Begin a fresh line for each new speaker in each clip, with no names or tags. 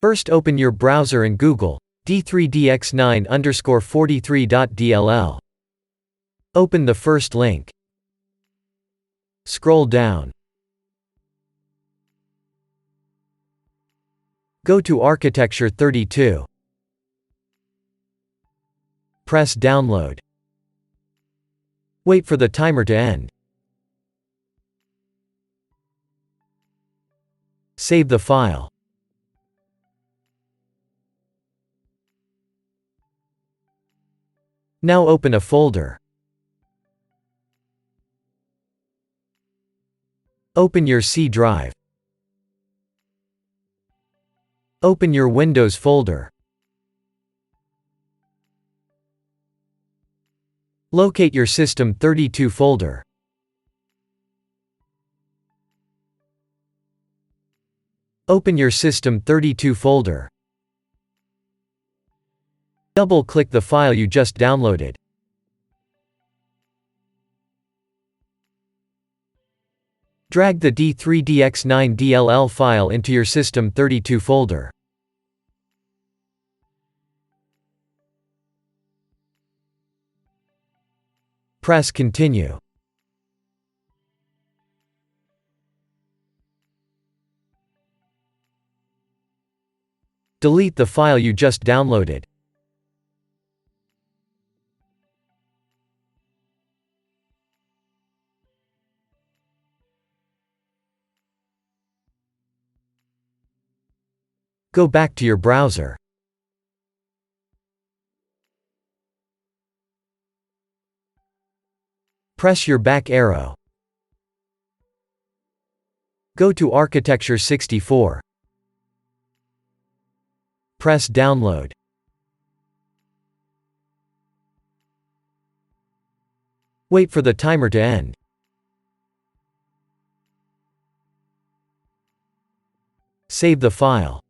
First open your browser and Google d3dx9_43.dll. Open the first link. Scroll down. Go to Architecture 32. Press Download. Wait for the timer to end. Save the file. Now open a folder. Open your C drive. Open your Windows folder. Locate your System32 folder. Open your System32 folder. Double-click the file you just downloaded. Drag the d3dx9.dll file into your System32 folder. Press Continue. Delete the file you just downloaded. Go back to your browser. Press your back arrow. Go to Architecture 64. Press Download. Wait for the timer to end. Save the file.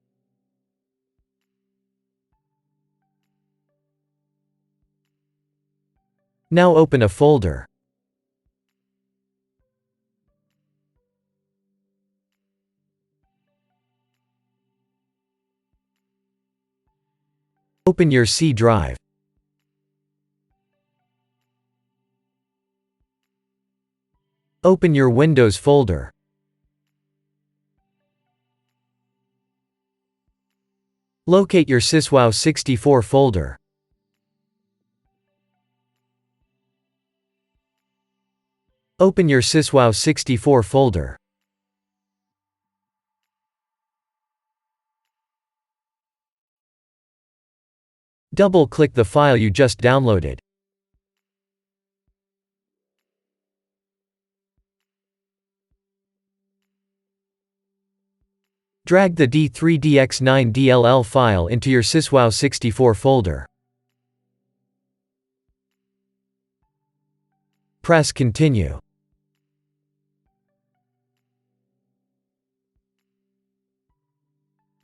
Now open a folder. Open your C drive. Open your Windows folder. Locate your SysWow64 folder. Open your SysWow64 folder. Double-click the file you just downloaded. Drag the d3dx9.dll file into your SysWow64 folder. Press Continue.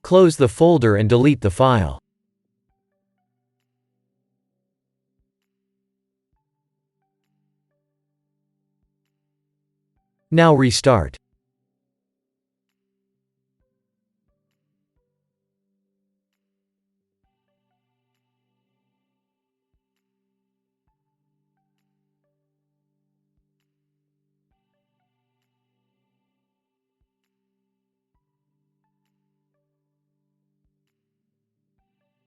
Close the folder and delete the file. Now restart.